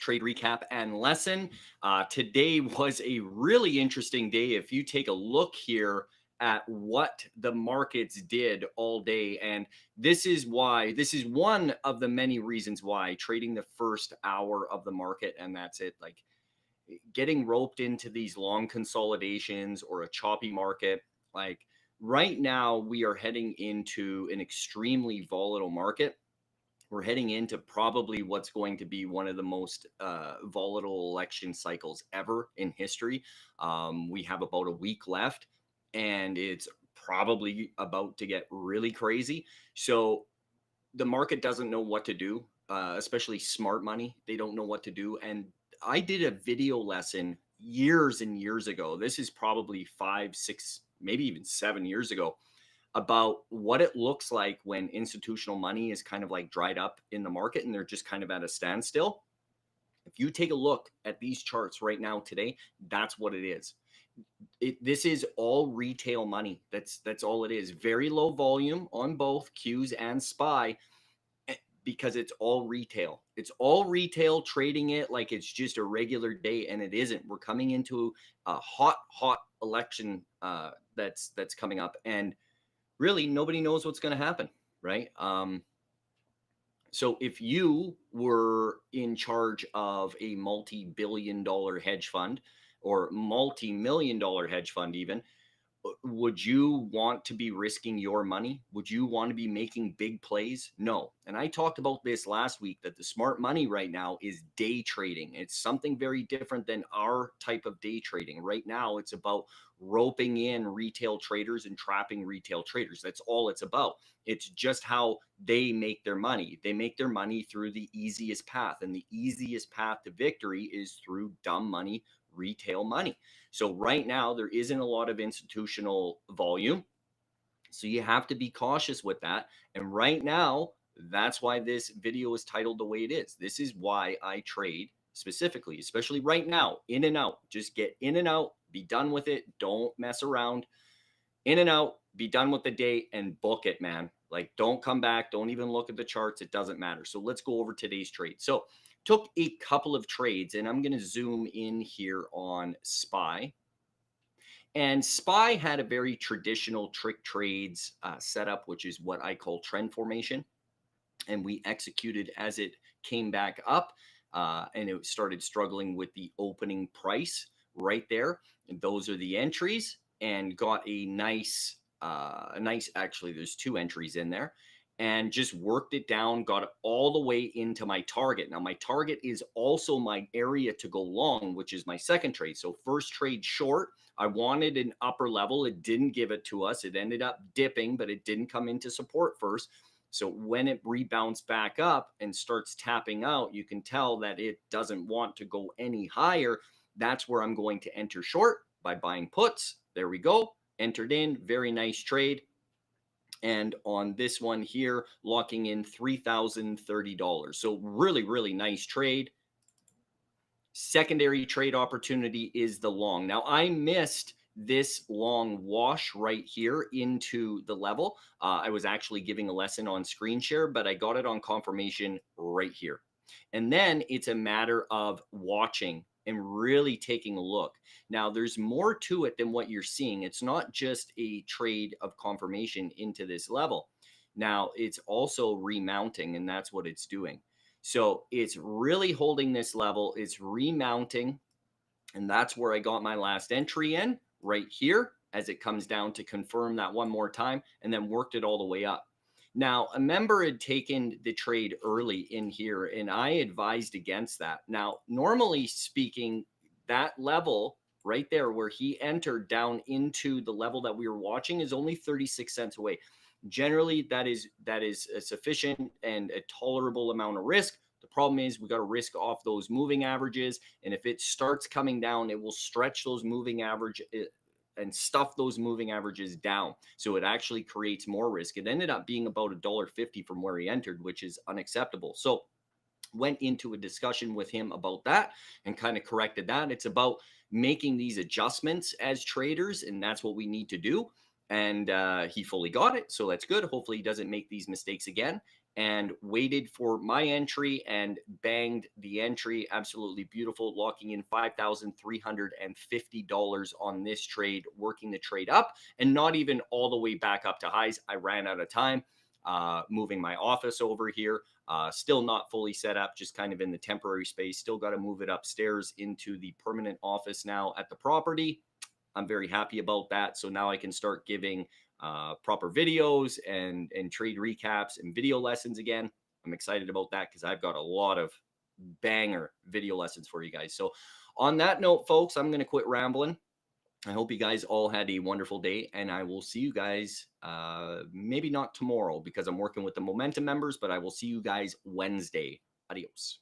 trade recap and lesson. Today was a really interesting day. If you take a look here at what the markets did all day, and this is one of the many reasons why trading the first hour of the market, and that's it, like getting roped into these long consolidations or a choppy market. Like right now, we are heading into an extremely volatile market. We're heading into probably what's going to be one of the most volatile election cycles ever in history. We have about a week left, and it's probably about to get really crazy. So the market doesn't know what to do, especially smart money. They don't know what to do. And I did a video lesson years and years ago. This is probably 5, 6, maybe even 7 years ago, about what it looks like when institutional money is kind of like dried up in the market and they're just kind of at a standstill. If you take a look at these charts right now today, that's what it is. This is all retail money. That's all it is. Very low volume on both Qs and SPY, because it's all retail. It's all retail trading it like it's just a regular day, and it isn't. We're coming into a hot election that's coming up, and really nobody knows what's going to happen, right? So if you were in charge of a multi-billion-dollar hedge fund or multi-million-dollar hedge fund even, would you want to be risking your money? Would you want to be making big plays? No. And I talked about this last week, that the smart money right now is day trading. It's something very different than our type of day trading. Right now, it's about roping in retail traders and trapping retail traders. That's all it's about. It's just how they make their money. They make their money through the easiest path. And the easiest path to victory is through dumb money, retail money. So right now, there isn't a lot of institutional volume. So you have to be cautious with that. And right now, that's why this video is titled the way it is. This is why I trade specifically, especially right now, in and out. Just get in and out, be done with it. Don't mess around. In and out, be done with the day and book it, man. Like, don't come back. Don't even look at the charts. It doesn't matter. So let's go over today's trade. So took a couple of trades, and I'm going to zoom in here on SPY. And SPY had a very traditional trick trades setup, which is what I call trend formation. And we executed as it came back up, and it started struggling with the opening price right there. And those are the entries, and got a nice, actually, there's two entries in there, and just worked it down, got it all the way into my target. Now, my target is also my area to go long, which is my second trade. So first trade short, I wanted an upper level. It didn't give it to us. It ended up dipping, but it didn't come into support first. So when it rebounds back up and starts tapping out, you can tell that it doesn't want to go any higher. That's where I'm going to enter short by buying puts. There we go. Entered in. Very nice trade. And on this one here, locking in $3,030. So really, really nice trade. Secondary trade opportunity is the long. Now, I missed this long wash right here into the level. I was actually giving a lesson on screen share, but I got it on confirmation right here. And then it's a matter of watching and really taking a look. Now, there's more to it than what you're seeing. It's not just a trade of confirmation into this level. Now, it's also remounting, and that's what it's doing. So it's really holding this level. It's remounting, and that's where I got my last entry in right here, as it comes down to confirm that one more time, and then worked it all the way up. Now, a member had taken the trade early in here, and I advised against that. Now, normally speaking, that level right there where he entered down into the level that we were watching is only 36 cents away. Generally, that is a sufficient and a tolerable amount of risk. The problem is we got to risk off those moving averages, and if it starts coming down, it will stretch those moving average and stuff those moving averages down. So it actually creates more risk. It ended up being about $1.50 from where he entered, which is unacceptable. So went into a discussion with him about that and kind of corrected that. It's about making these adjustments as traders, and that's what we need to do. And he fully got it. So that's good. Hopefully he doesn't make these mistakes again. and waited for my entry and banged the entry. Absolutely beautiful, locking in $5,350 on this trade, working the trade up and not even all the way back up to highs. I ran out of time. Moving my office over here, still not fully set up, just kind of in the temporary space. Still got to move it upstairs into the permanent office now at the property. I'm very happy about that. So now I can start giving proper videos and trade recaps and video lessons again. I'm excited about that because I've got a lot of banger video lessons for you guys. So on that note, folks, I'm going to quit rambling. I hope you guys all had a wonderful day, and I will see you guys maybe not tomorrow because I'm working with the Momentum members, but I will see you guys Wednesday. Adios.